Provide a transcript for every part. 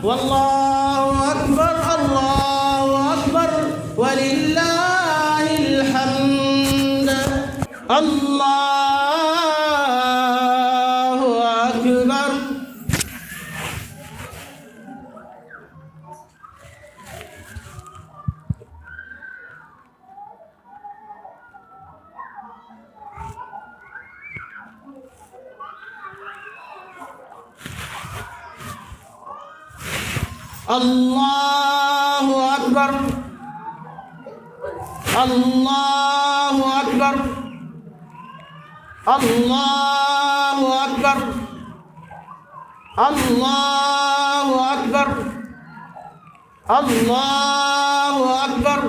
والله أكبر الله أكبر ولله الحمد. الله أكبر. الله أكبر الله أكبر الله أكبر الله أكبر الله أكبر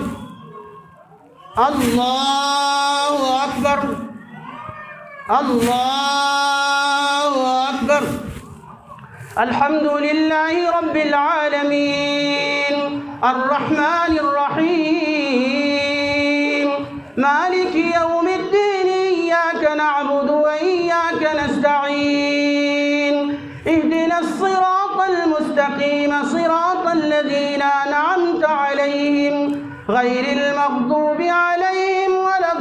الله أكبر الله أكبر. الحمد لله رب العالمين الرحمن الرحيم مالك يوم الدين إياك نعبد وإياك نستعين اهدنا الصراط المستقيم صراط الذين أنعمت عليهم غير المغضوب عليهم ولا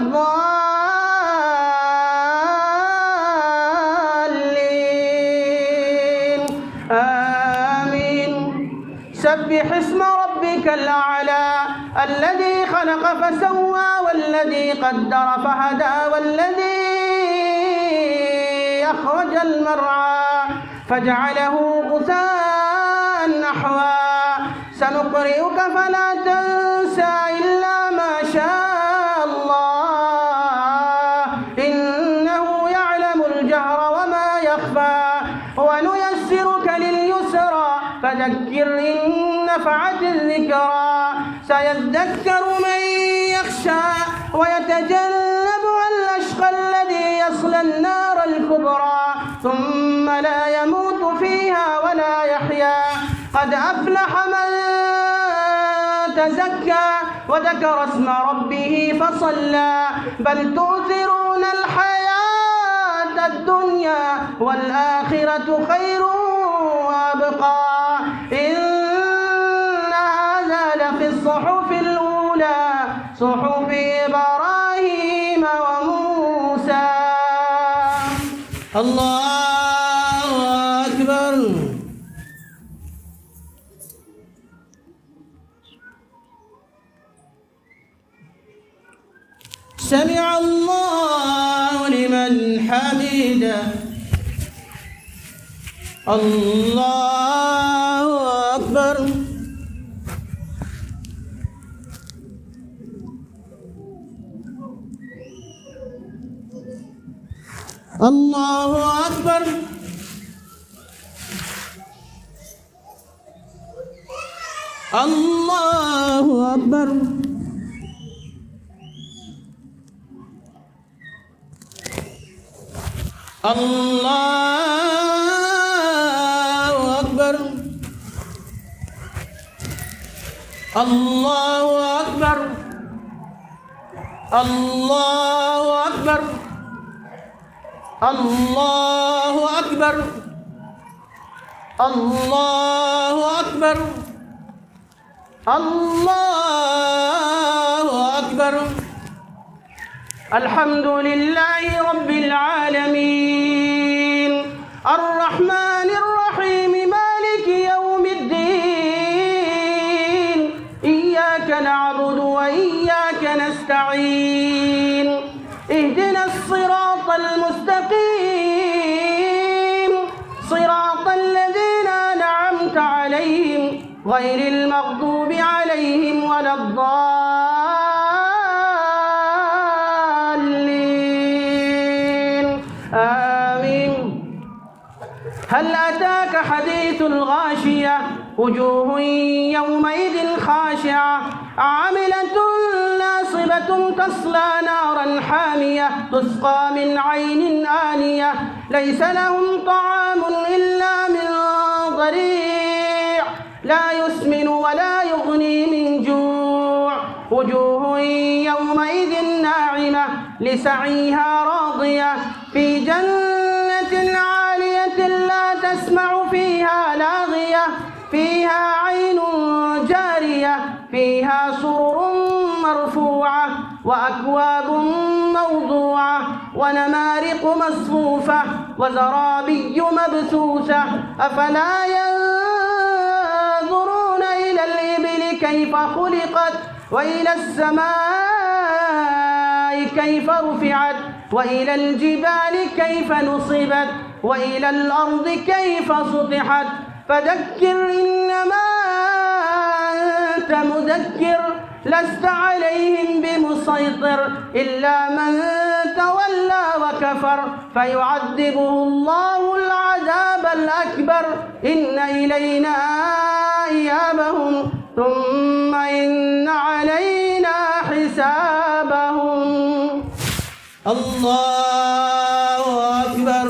سبح اسم ربك الأعلى الذي خلق فسوى والذي قدر فهدى والذي أخرج المرعى فجعله غثاء نحوا سنقرئك فلا تنسى إلا ما شاء الله إنه يعلم الجهر وما يخفى ونيسرك لليسرى فذكر إن نفعت الذكرى سيذكر من يخشى ويتجنبها الأشقى الذي يصلى النار الكبرى ثم لا يموت فيها ولا يحيا قد أفلح من تزكى وذكر اسم ربه فصلى بل تؤثرون الحياة الدنيا والآخرة خير وأبقى إن هذا لفي الصحف الأولى صحف إبراهيم وموسى. الله أكبر. سمع الله لمن حمده. الله أكبر. الله أكبر. الله أكبر. الله أكبر. الله أكبر. الله أكبر. الله أكبر. الله أكبر. الله أكبر. الحمد لله رب العالمين الرحمن الرحيم مالك يوم الدين إياك نعبد وإياك نستعين اهدنا الصراط المستقيم صراط الذين أنعمت عليهم غير المغضوب عليهم ولا الضالين آمين. هل أتاك حديث الغاشية وجوه يومئذ خاشعة عاملة ناصبة تصلى نارا حامية تسقى من عين آنية ليس لهم طعام إلا من ضريع لا يسمن ولا يغني من جوع وجوه يومئذ ناعمة لسعيها راضية في جنة عالية لا تسمع فيها لاغية فيها عين جارية فيها سرر مرفوعة وأكواب موضوعة ونمارق مصفوفة وزرابي مبثوثة أفلا ينظرون إلى الإبل كيف خلقت وإلى السماء كيف رفعت وإلى الجبال كيف نصبت وإلى الأرض كيف سطحت فذكر إنما أنت مذكر لست عليهم بمسيطر إلا من تولى وكفر فيعذبه الله العذاب الأكبر إن إلينا إيابهم ثم إن علينا حسابهم. الله أكبر.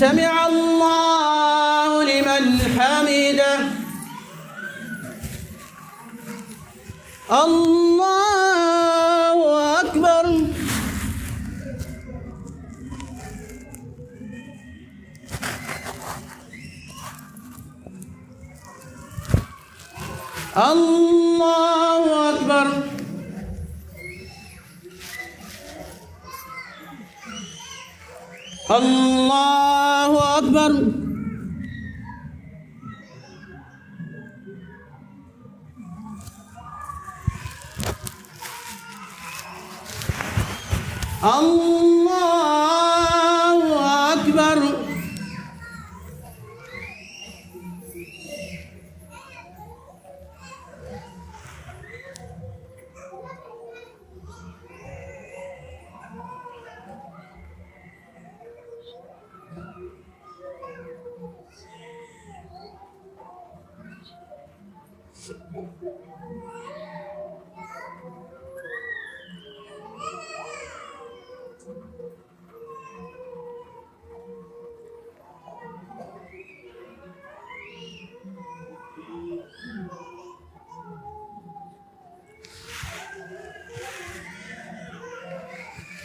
سمع الله لمن حمده. الله أكبر. الله أكبر. الله أكبر. الله أكبر.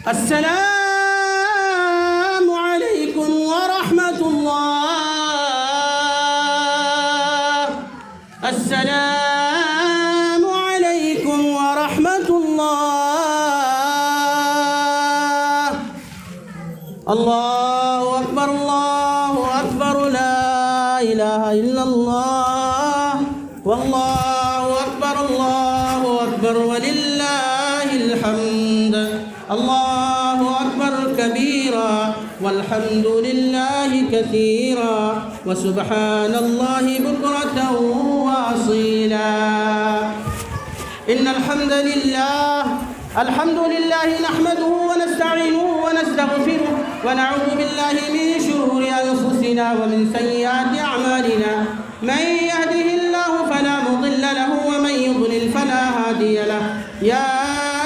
السلام عليكم ورحمة الله. السلام عليكم ورحمة الله. الله أكبر. الله أكبر. لا إله إلا الله والله أكبر. الله أكبر ولله الحمد. الله أكبر كبيرا والحمد لله كثيرا وسبحان الله بكرة وأصيلا. إن الحمد لله نحمده ونستعينه ونستغفره ونعوذ بالله من شرور أنفسنا ومن سيئات أعمالنا. من يهده الله فلا مضل له ومن يضلل فلا هادي له. يا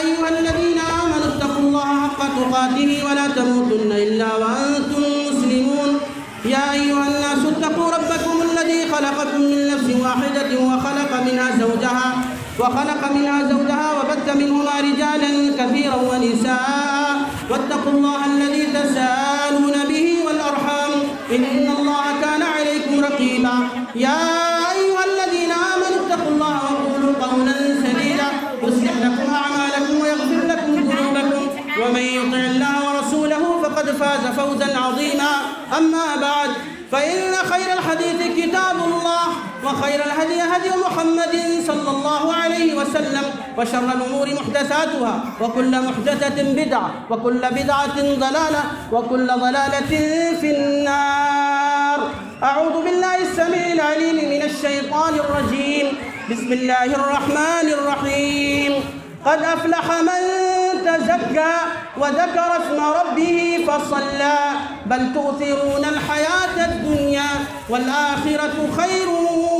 أيها الذين آمنوا اتقوا الله حق تقاته ولا تموتن إلا وأنتم مسلمون. يا أيها الناس اتقوا ربكم الذي خلقكم من نفس واحدة وخلق منها زوجها وبث منهما رجالا كثيرا ونساء واتقوا الله الذي تساءلون به والأرحام إن الله كان عليكم رقيبا. يا أيها الذين آمنوا اتقوا الله وقولوا قولا سديدا يصلح لكم أعمالكم ويغفر لكم ذنوبكم ومن يطع الله ورسوله فقد فاز فوزا عظيما. أما بعد فإن خير الحديث كتاب الله وخير الهدي هدي محمد صلى الله عليه وسلم وشر الأمور محدثاتها وكل محدثة بدعة وكل بدعة ضلالة وكل ضلالة في النار. أعوذ بالله السميع العليم من الشيطان الرجيم. بسم الله الرحمن الرحيم. قد أفلح من تزكى وذكر اسم ربه فصلى بل تؤثرون الحياة الدنيا والآخرة خير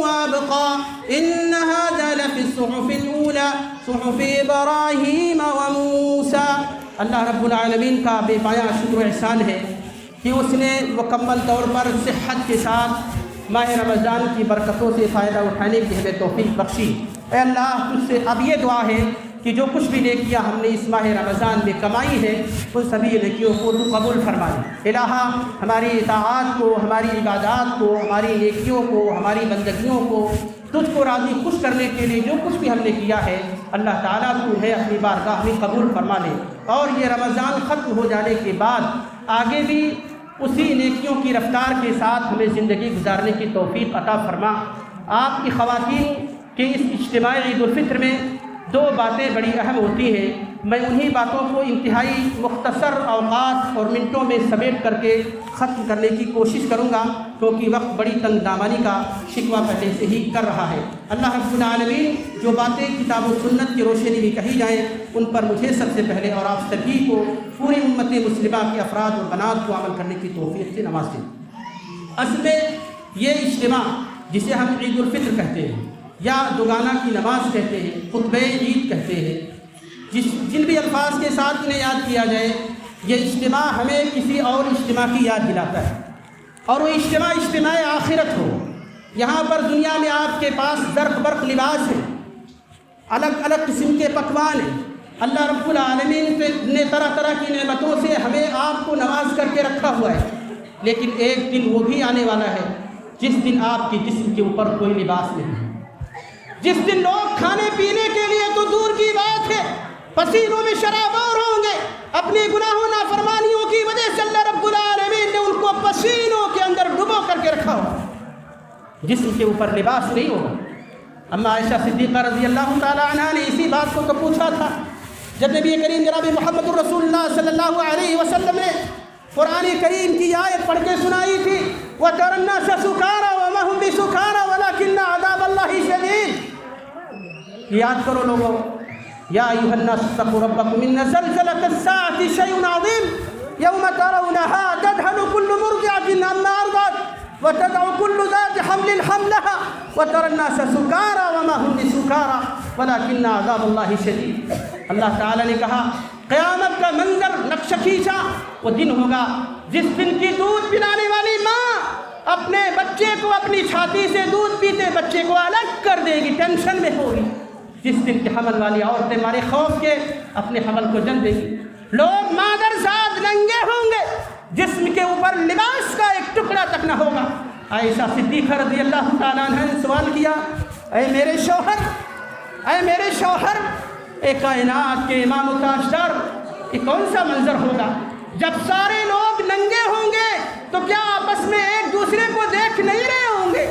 وأبقى إن هذا لفي الصحف الأولى صحف إبراهيم وموسى. اللہ رب العالمین کا بے پایا شکر و احسان ہے کہ اس نے مکمل طور پر صحت کے ساتھ ماہ رمضان کی برکتوں سے فائدہ اٹھانے کی ہمیں توفیق بخشی. اے اللہ تجھ سے اب یہ دعا ہے کہ جو کچھ بھی نیکیاں ہم نے اس ماہ رمضان میں کمائی ہے ان سبھی نیکیوں کو تو قبول فرما لے۔ الہا ہماری اطاعات کو، ہماری عبادات کو، ہماری نیکیوں کو، ہماری بندگیوں کو تجھ کو راضی خوش کرنے کے لیے جو کچھ بھی ہم نے کیا ہے اللہ تعالیٰ تو انہیں اپنی بارگاہ میں قبول فرما لے، اور یہ رمضان ختم ہو جانے کے بعد آگے بھی اسی نیکیوں کی رفتار کے ساتھ ہمیں زندگی گزارنے کی توفیق عطا فرما۔ آپ کی خواتین کے اس اجتماع عید الفطر میں دو باتیں بڑی اہم ہوتی ہیں، میں انہی باتوں کو انتہائی مختصر اوقات اور منٹوں میں سمیٹ کر کے ختم کرنے کی کوشش کروں گا، کیونکہ وقت بڑی تنگ دامانی کا شکوہ پہلے سے ہی کر رہا ہے۔ اللہ رب العالمین جو باتیں کتاب و سنت کی روشنی میں کہی جائیں ان پر مجھے سب سے پہلے اور آپ سبھی کو پوری امت مسلمہ کے افراد اور بنات کو عمل کرنے کی توفیق سے نوازیں۔ اصل میں یہ اجتماع جسے ہم عید الفطر کہتے ہیں یا دوگانہ کی نماز کہتے ہیں، خطبہ عید کہتے ہیں، جن بھی الفاظ کے ساتھ انہیں یاد کیا جائے، یہ اجتماع ہمیں کسی اور اجتماع کی یاد دلاتا ہے، اور وہ اجتماع آخرت ہو۔ یہاں پر دنیا میں آپ کے پاس زرق برق لباس ہے، الگ الگ قسم کے پکوان ہیں، اللہ رب العالمین نے طرح طرح کی نعمتوں سے ہمیں آپ کو نواز کر کے رکھا ہوا ہے، لیکن ایک دن وہ بھی آنے والا ہے جس دن آپ کے جسم کے اوپر کوئی لباس نہیں ہے، جس دن لوگ کھانے پینے کے لیے تو دور کی بات ہے پسینوں میں شرابور ہوں گے، اپنے گناہوں نافرمانیوں کی وجہ سے اللہ رب العالمین نے ان کو پسینوں کے اندر ڈبو کر کے رکھا ہوا، جسم کے اوپر لباس نہیں ہوگا۔ اما عائشہ صدیقہ رضی اللہ تعالی عنہا نے اسی بات کو تو پوچھا تھا جب نبی کریم جناب محمد الرسول اللہ صلی اللہ علیہ وسلم نے قرآن کریم کی آیت پڑھ کے سنائی تھی، وَتَرَى النَّاسَ سُكَارَىٰ وَمَا هُم بِسُكَارَىٰ وَلَٰكِنَّ عَذَابَ اللَّهِ شَدِيدٌ۔ یاد کرو لوگوں، یا ایھا الناس اتقوا ربکم ان زلزلۃ الساعۃ شیء عظیم یوم ترونها تذهل كل مرضعۃ عما ارضعت وتضع كل ذات حمل حملها وترى الناس سكارى وما هم بسكارى ولكن عذاب الله شدید۔ اللہ تعالیٰ نے کہا قیامت کا منظر نقش کھینچا، وہ دن ہوگا جس دن کی دودھ پلانے والی ماں اپنے بچے کو اپنی چھاتی سے دودھ پیتے بچے کو الگ کر دے گی، ٹینشن میں ہوگی۔ جس دن کی حمل والی عورتیں مارے خوف کے اپنے حمل کو جن دیں گی، لوگ مادر زاد ننگے ہوں گے، جسم کے اوپر لباس کا ایک ٹکڑا تک نہ ہوگا۔ عائشہ صدیقہ رضی اللہ تعالیٰ عنہ نے سوال کیا، اے میرے شوہر، اے کائنات کے امام و تاجدار، یہ کون سا منظر ہوگا جب سارے لوگ ننگے ہوں گے؟ تو کیا آپس میں ایک دوسرے کو دیکھ نہیں رہے ہوں گے؟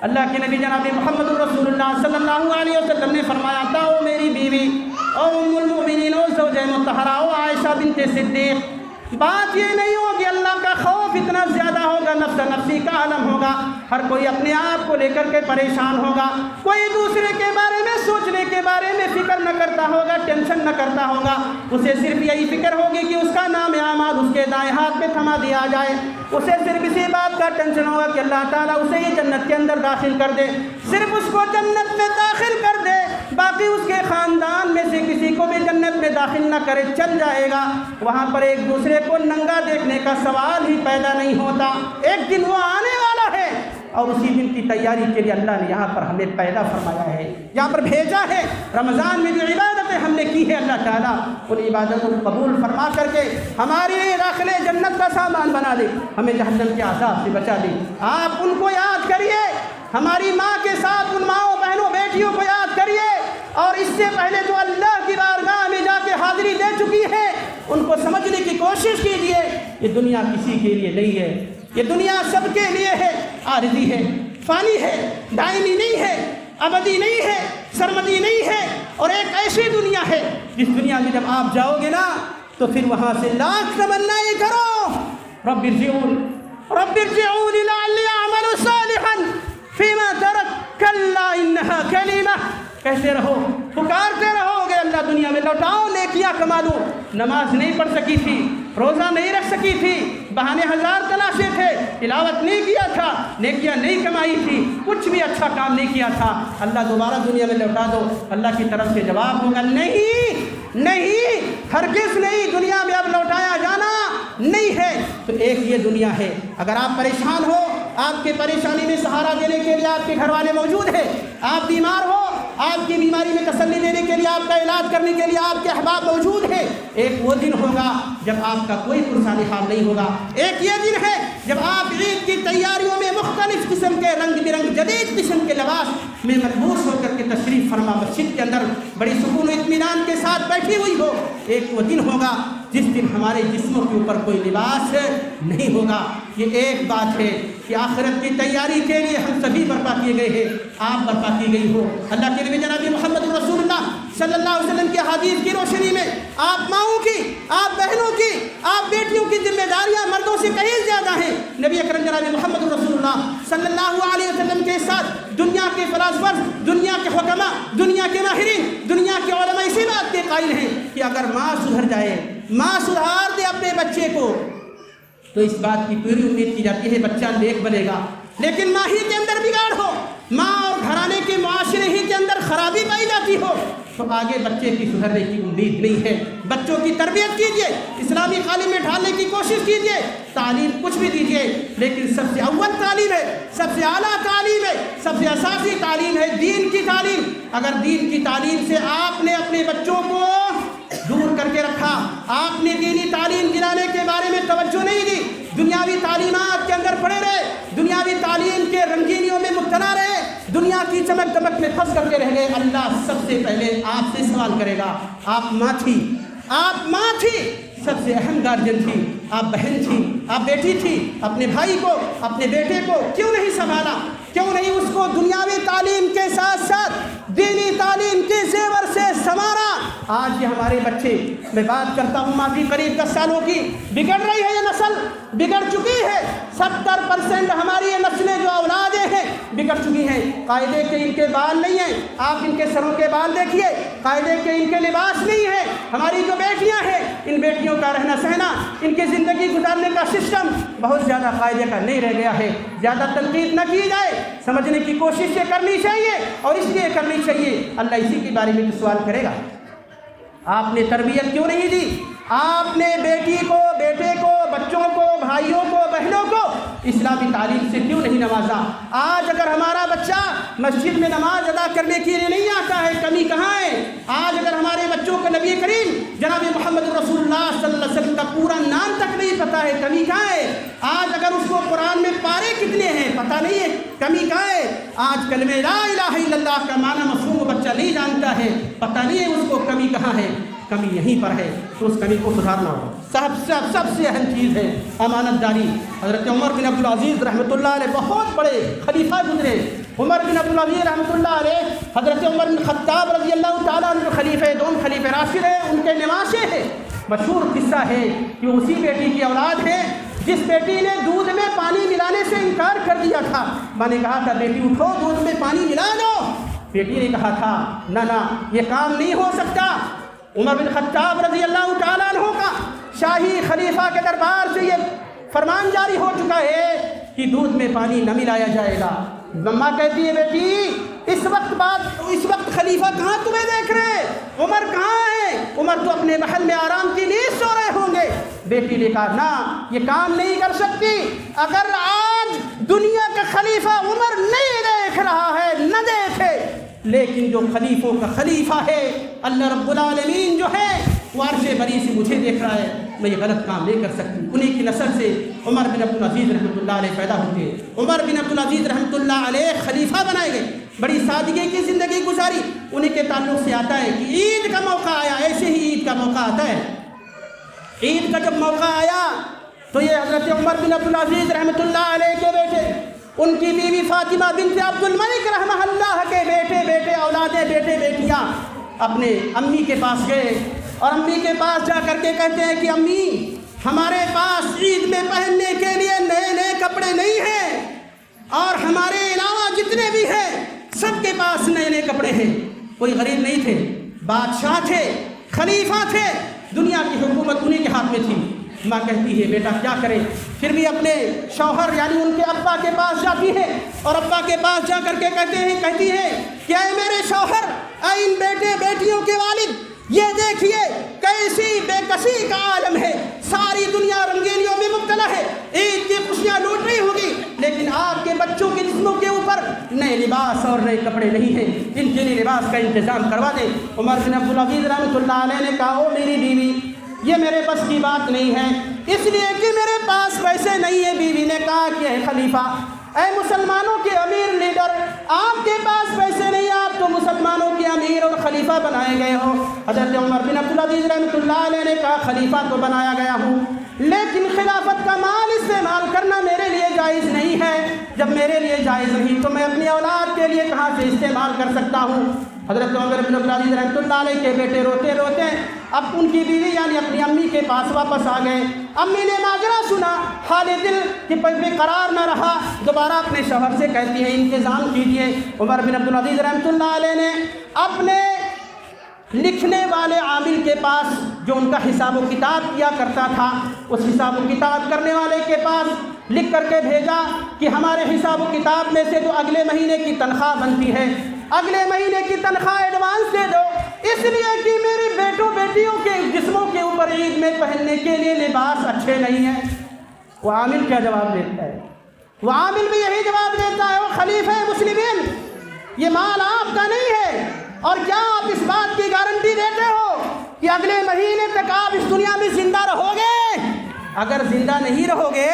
اللہ کے نبی جناب محمد رسول اللہ صلی اللہ علیہ وسلم نے فرمایا تھا، او میری بیوی، او ام المؤمنین، او زوجہ مطہرہ، او عائشہ بنت صدیق، بات یہ نہیں ہوگی اللہ کا خوف اتنا زیادہ ہوگا، نفس نفسی کا عالم ہوگا، ہر کوئی اپنے آپ کو لے کر کے پریشان ہوگا، کوئی دوسرے کے بارے میں سوچنے کے بارے میں فکر نہ کرتا ہوگا، ٹینشن نہ کرتا ہوگا، اسے صرف یہی فکر ہوگی کہ اس کا نام اعمال اس کے دائیں ہاتھ میں تھما دیا جائے، اسے صرف اسی بات کا ٹینشن ہوگا کہ اللہ تعالیٰ اسے یہ جنت کے اندر داخل کر دے، صرف اس کو جنت میں داخل کر دے، باقی اس کے خاندان میں سے کسی کو بھی جنت میں داخل نہ کرے، چل جائے گا۔ وہاں پر ایک دوسرے کو ننگا دیکھنے کا سوال ہی پیدا نہیں ہوتا۔ ایک دن وہ آنے والا ہے اور اسی دن کی تیاری کے لیے اللہ نے یہاں پر ہمیں پیدا فرمایا ہے، یہاں پر بھیجا ہے۔ رمضان میں جو عبادتیں ہم نے کی ہے اللہ تعالیٰ ان عبادتوں کو قبول فرما کر کے ہمارے داخل جنت کا سامان بنا دے، ہمیں جہنم کے عذاب سے بچا دے۔ آپ ان کو یاد کریے، ہماری ماں کے ساتھ ان ماؤں بہنوں بیٹیوں کو یاد کریے، اور اس سے پہلے جو اللہ کی بارگاہ میں جا کے حاضری دے چکی ہے ان کو سمجھنے کی کوشش کیجیے۔ یہ دنیا کسی کے لیے نہیں ہے، یہ دنیا سب کے لیے ہے، عارضی ہے، فانی ہے، دائمی نہیں ہے، ابدی نہیں ہے، سرمدی نہیں ہے، اور ایک ایسی دنیا ہے جس دنیا میں جب آپ جاؤ گے نا تو پھر وہاں سے لاکھ تمنائیں کرو، رب ارجعون لعلی اعمل صالحا فیما ترک کلا انہا کلمہ، کہتے رہو، پکارتے رہو گے اللہ دنیا میں لوٹاؤ، نیکیاں کما لو۔ نماز نہیں پڑھ سکی تھی، روزہ نہیں رکھ سکی تھی، بہانے ہزار تلاشے تھے، تلاوت نہیں کیا تھا، نیکیاں نہیں کمائی تھی، کچھ بھی اچھا کام نہیں کیا تھا، اللہ دوبارہ دنیا میں لوٹا دو، اللہ کی طرف سے جواب ہوگا نہیں، ہرگز نہیں، دنیا میں اب لوٹایا جانا نہیں ہے۔ تو ایک یہ دنیا ہے، اگر آپ پریشان ہو، آپ کے پریشانی میں سہارا دینے کے لیے آپ کے گھر والے موجود ہیں، آپ بیمار ہو، آپ کی بیماری میں تسلی دینے کے لیے، آپ کا علاج کرنے کے لیے آپ کے احباب موجود ہیں۔ ایک وہ دن ہوگا جب آپ کا کوئی پرسانی حال نہیں ہوگا۔ ایک یہ دن ہے جب آپ عید کی تیاریوں میں مختلف قسم کے رنگ برنگ جدید قسم کے لباس میں ملبوس ہو کر کے تشریف فرما مسجد کے اندر بڑی سکون و اطمینان کے ساتھ بیٹھی ہوئی ہو۔ ایک وہ دن ہوگا جس دن ہمارے جسموں کے اوپر کوئی لباس نہیں ہوگا۔ یہ ایک بات ہے کہ آخرت کی تیاری کے لیے ہم سبھی برپا کیے گئے ہیں، آپ برپا کی گئی ہو۔ اللہ کے نبی جناب محمد رسول اللہ صلی اللہ علیہ وسلم کے حدیث کی روشنی میں آپ ماؤں کی، آپ بہنوں کی، آپ بیٹیوں کی ذمہ داریاں مردوں سے کہیں زیادہ ہیں۔ نبی اکرم جناب محمد رسول اللہ صلی اللہ علیہ وسلم کے ساتھ دنیا کے فلاسفر، دنیا کے حکماء، دنیا کے ماہرین، دنیا کے علماء اسی بات کے قائل ہیں کہ اگر ماں سدھر جائے، ماں سدھار دے اپنے بچے کو، تو اس بات کی پوری امید کی جاتی ہے بچہ نیک بنے گا۔ لیکن ماں ہی کے اندر بگاڑ ہو، ماں اور گھرانے کے معاشرے ہی کے اندر خرابی پائی جاتی ہو، تو آگے بچے کی سدھرنے کی امید نہیں ہے۔ بچوں کی تربیت کیجیے، اسلامی تعلیم میں ڈھالنے کی کوشش کیجیے، تعلیم کچھ بھی دیجیے، لیکن سب سے اول تعلیم ہے، سب سے اعلیٰ تعلیم ہے، سب سے اساسی تعلیم ہے دین کی تعلیم۔ اگر دین کی تعلیم سے آپ نے اپنے بچوں کو دور کر کے رکھا، آپ نے دینی تعلیم دلانے کے بارے میں توجہ نہیں دی، دنیاوی تعلیمات کے اندر پڑے رہے، دنیاوی تعلیم کے رنگینیوں میں مبتلا رہے، دنیا کی چمک دمک میں پھنس کر کے رہ گئے، اللہ سب سے پہلے آپ سے سوال کرے گا۔ آپ ماں تھی، آپ ماں تھی، سب سے اہم گارجن تھی، آپ بہن تھی، آپ بیٹی تھی، اپنے بھائی کو، اپنے بیٹے کو کیوں نہیں سنبھالا؟ کیوں نہیں اس کو دنیاوی تعلیم کے ساتھ ساتھ دینی تعلیم کے زیور سے سنوارا؟ آج یہ ہمارے بچے، میں بات کرتا ہوں ماضی قریب 10 سالوں کی، بگڑ رہی ہے، یہ نسل بگڑ چکی ہے۔ 70% ہماری یہ نسلیں جو اولادیں ہیں بگڑ چکی ہیں۔ قاعدے کے ان کے بال نہیں ہیں، آپ ان کے سروں کے بال دیکھیے، قاعدے کے ان کے لباس نہیں ہیں۔ ہماری جو بیٹیاں ہیں، ان بیٹیوں کا رہنا سہنا، ان کی زندگی گزارنے کا سسٹم بہت زیادہ قاعدے کا نہیں رہ گیا ہے۔ زیادہ تنقید نہ کی جائے، سمجھنے کی کوشش یہ کرنی چاہیے، اور اس لیے کرنی چاہیے اللہ اسی کے بارے میں سوال کرے گا۔ آپ نے تربیت کیوں نہیں دی؟ آپ نے بیٹی کو، بیٹے کو، بچوں کو، بھائیوں کو، بہنوں کو اسلامی تعلیم سے کیوں نہیں نوازا؟ آج اگر ہمارا بچہ مسجد میں نماز ادا کرنے کے لیے نہیں آتا ہے، کمی کہاں ہے؟ آج اگر ہمارے بچوں کو نبی کریم جناب محمد رسول اللہ صلی اللہ علیہ وسلم کا پورا نام تک نہیں پتہ ہے، کمی کہاں ہے؟ آج اگر اس کو قرآن میں پارے کتنے ہیں پتہ نہیں ہے، کمی کہاں ہے؟ آج کلمہ لا الہ الا اللہ کا معنی مفہوم بچہ نہیں جانتا ہے، پتہ نہیں ہے اس کو کمی کہاں ہے؟ کمی یہیں پر ہے، تو اس کمی کو سدھارنا ہوگا۔ سب سے اہم چیز ہے امانت داری۔ حضرت عمر بن عبدالعزیز رحمۃ اللہ علیہ بہت بڑے خلیفہ گزرے۔ عمر بن عبدالعزیز رحمۃ اللہ علیہ حضرت عمر بن خطاب رضی اللہ تعالیٰ عنہ خلیفہ دوم، خلیفہ راشد ہیں، ان کے نواسے ہیں۔ مشہور قصہ ہے کہ اسی بیٹی کی اولاد ہے جس بیٹی نے دودھ میں پانی ملانے سے انکار کر دیا تھا۔ میں نے کہا تھا بیٹی اٹھو دودھ میں پانی ملا دو، بیٹی نے کہا تھا نہ یہ کام نہیں ہو سکتا۔ عمر بن خطاب رضی اللہ تعالیٰ عنہ کا شاہی خلیفہ کے دربار سے یہ فرمان جاری ہو چکا ہے کہ دودھ میں پانی نہ ملایا جائے گا۔ ماں کہتی ہے بیٹی اس وقت خلیفہ کہاں تمہیں دیکھ رہے، عمر کہاں ہے؟ عمر تو اپنے محل میں آرام کی نیند سو رہے ہوں گے۔ بیٹی نے کہا نہ یہ کام نہیں کر سکتی، اگر آج دنیا کا خلیفہ عمر نہیں دیکھ رہا ہے نہ دیکھے، لیکن جو خلیفوں کا خلیفہ ہے اللہ رب العالمین جو ہے وہ عرش بری سے مجھے دیکھ رہا ہے، میں یہ غلط کام نہیں کر سکتی۔ انہیں کی نسل سے عمر بن عبدالعزیز رحمۃ اللہ علیہ پیدا ہوتے۔ عمر بن عبدالعزیز رحمۃ اللہ علیہ خلیفہ بنائے گئے، بڑی سادگی کی زندگی گزاری۔ انہیں کے تعلق سے آتا ہے کہ عید کا موقع آیا، ایسے ہی عید کا موقع آتا ہے، عید کا جب موقع آیا تو یہ حضرت عمر بن عبدالعزیز رحمۃ اللہ علیہ کے بیٹے، ان کی بیوی فاطمہ بنت عبد الملک رحمہ اللہ کے بیٹے اولادیں، بیٹے بیٹیاں اپنے امی کے پاس گئے، اور امی کے پاس جا کر کے کہتے ہیں کہ امی ہمارے پاس عید میں پہننے کے لیے نئے کپڑے نہیں ہیں، اور ہمارے علاوہ جتنے بھی ہیں سب کے پاس نئے کپڑے ہیں۔ کوئی غریب نہیں تھے، بادشاہ تھے، خلیفہ تھے، دنیا کی حکومت انہیں کے ہاتھ میں تھی۔ ماں کہتی ہے بیٹا کیا کرے، پھر بھی اپنے شوہر یعنی ان کے ابا کے پاس جاتی ہے، اور ابا کے پاس جا کر کے کہتی ہے کہ اے میرے شوہر، اے ان بیٹے بیٹیوں کے والد، یہ دیکھیے کیسی بے کسی کا عالم ہے، ساری دنیا رنگینیوں میں مبتلا ہے، عید کی خوشیاں لوٹ رہی ہوگی، لیکن آپ کے بچوں کے جسموں کے اوپر نئے لباس اور نئے کپڑے نہیں ہیں، ان کے لیے لباس کا انتظام کروا دے۔ عمر بن عبدالعزیز رحمۃ اللہ علیہ نے کہا او میری بیوی، یہ میرے بس کی بات نہیں ہے، اس لیے کہ میرے پاس پیسے نہیں ہیں۔ بیوی نے کہا کہ اے خلیفہ، اے مسلمانوں کے امیر لیڈر، آپ کے پاس پیسے نہیں، آپ تو مسلمانوں کے امیر اور خلیفہ بنائے گئے ہو۔ حضرت عمر بن عبدالعزیز رحمۃ اللہ علیہ نے کہا خلیفہ تو بنایا گیا ہوں، لیکن خلافت کا مال استعمال کرنا میرے لیے جائز نہیں ہے۔ جب میرے لیے جائز نہیں تو میں اپنی اولاد کے لیے کہاں سے استعمال کر سکتا ہوں؟ حضرت عمر بن عبدالعزیز رحمۃ اللہ علیہ کے بیٹے روتے روتے اب ان کی بیوی یعنی اپنی امی کے پاس واپس آ گئے۔ امی نے ماجرا سنا، حال دل کہ بے قرار نہ رہا، دوبارہ اپنے شوہر سے کہتی ہے انتظام کیجیے۔ عمر بن عبدالعزیز رحمۃ اللہ علیہ نے اپنے لکھنے والے عامل کے پاس جو ان کا حساب و کتاب کیا کرتا تھا، اس حساب و کتاب کرنے والے کے پاس لکھ کر کے بھیجا کہ ہمارے حساب و کتاب میں سے جو اگلے مہینے کی تنخواہ بنتی ہے، اگلے مہینے کی تنخواہ ایڈوانس دے دو، اس لیے کہ میری بیٹوں بیٹیوں کے جسموں کے اوپر عید میں پہننے کے لیے لباس اچھے نہیں ہیں۔ وہ عامل کیا جواب دیتا ہے؟ وہ عامل بھی یہی جواب دیتا ہے، وہ خلیفہ مسلمین، یہ مال آپ کا نہیں ہے، اور کیا آپ اس بات کی گارنٹی دیتے ہو کہ اگلے مہینے تک آپ اس دنیا میں زندہ رہو گے؟ اگر زندہ نہیں رہو گے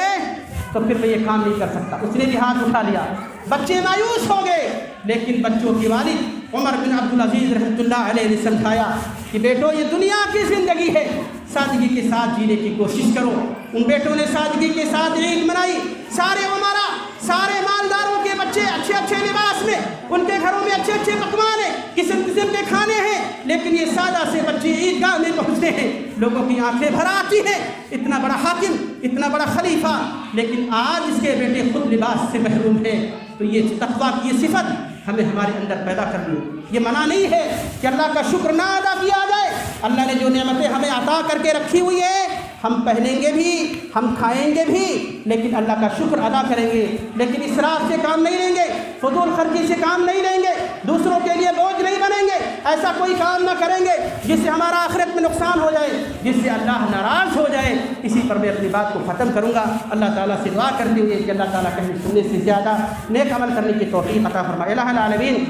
تو پھر میں یہ کام نہیں کر سکتا۔ اس نے بھی ہاتھ اٹھا لیا، بچے مایوس ہو گئے، لیکن بچوں کے والد عمر بن عبدالعزیز رحمۃ اللہ علیہ نے سمجھایا کہ بیٹو یہ دنیا کی زندگی ہے، سادگی کے ساتھ جینے کی کوشش کرو۔ ان بیٹوں نے سادگی کے ساتھ عید منائی، سارے عمرا، سارے مالداروں کے بچے اچھے اچھے لباس میں، ان کے گھروں میں اچھے اچھے پکوان ہیں، قسم قسم کے کھانے ہیں، لیکن یہ سادہ سے بچے عیدگاہ میں پہنچتے ہیں، لوگوں کی آنکھیں بھر آتی ہیں، اتنا بڑا حاکم، اتنا بڑا خلیفہ، لیکن آج اس کے بیٹے خود لباس سے محروم ہیں۔ تو یہ تقویٰ کی صفت ہمیں ہمارے اندر پیدا کرنی ہے۔ یہ منع نہیں ہے کہ اللہ کا شکر نہ ادا کیا جائے۔ اللہ نے جو نعمتیں ہمیں عطا کر کے رکھی ہوئی ہیں، ہم پہنیں گے بھی، ہم کھائیں گے بھی، لیکن اللہ کا شکر ادا کریں گے، لیکن اسراف سے کام نہیں لیں گے، فضول خرچی سے کام نہیں لیں گے، دوسروں کے لیے بوجھ نہیں بنیں گے، ایسا کوئی کام نہ کریں گے جس سے ہمارا آخرت میں نقصان ہو جائے، جس سے اللہ ناراض ہو جائے۔ اسی پر میں اپنی بات کو ختم کروں گا، اللہ تعالیٰ سے دعا کرتے ہوئے کہ اللہ تعالیٰ کہیں سننے سے زیادہ نیک عمل کرنے کی توفیق عطا فرمائے۔ الہ العالمین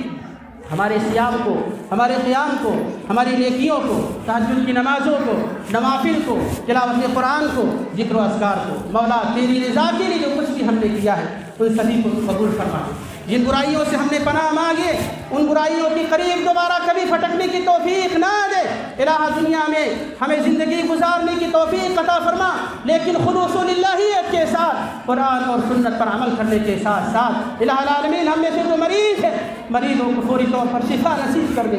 ہمارے صیام کو، ہمارے قیام کو، ہماری نیکیوں کو، تہجد کی نمازوں کو، نوافل کو، تلاوت قرآن کو، ذکر و اذکار کو، مولا تیری رضا کے لیے جو کچھ بھی ہم نے کیا ہے ان سبھی کو قبول فرما۔ جن برائیوں سے ہم نے پناہ مانگے ان برائیوں کی قریب دوبارہ کبھی پھٹکنے کی توفیق نہ دے۔ الہ دنیا میں ہمیں زندگی گزارنے کی توفیق عطا فرما، لیکن خلوص للہیت کے ساتھ، قرآن اور سنت پر عمل کرنے کے ساتھ ساتھ۔ الہ العالمین ہم میں سے جو مریض ہے، مریضوں کو فوری طور پر شفا نصیب کر دے۔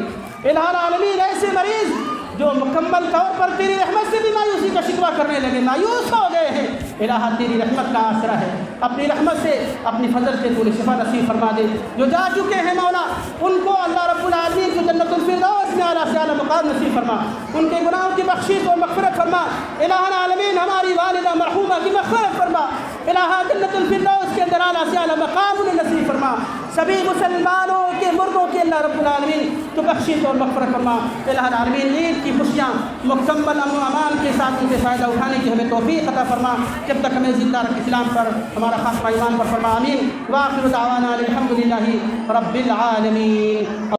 الہ العالمین ایسے مریض جو مکمل طور پر تیری رحمت سے بھی مایوسی کا شکوہ کرنے لگے، مایوس ہو گئے ہیں، الہ تیری رحمت کا آسرا ہے، اپنی رحمت سے، اپنی فضل سے تو شفا نصیب فرما دے۔ جو جا چکے ہیں مولا ان کو اللہ رب العالمین کو جنت الفردوس میں اعلیٰ سے اعلیٰ مقام نصیب فرما، ان کے گناہوں کی بخشش اور مغفرت فرما۔ الہ العالمین ہماری والدہ مرحومہ کی مغفرت فرما، الہ جنت الفردوس کے اندر اعلیٰ سے اعلیٰ مقام انہیں نصیب فرما۔ سبھی مسلمانوں کے مردوں کے اللہ رب العالمین تو بخشش اور مغفرت فرما۔ الہ العالمین عید کی خوشیاں مکمل امن و امان کے ساتھ ان سے فائدہ اٹھانے کی ہمیں توفیق عطا فرما، جب تک ہمیں زندہ رکھ اسلام پر، ہمارا خاتمہ ایمان پر فرما، آمین۔ وآخر دعوانا الحمد للہ رب العالمین۔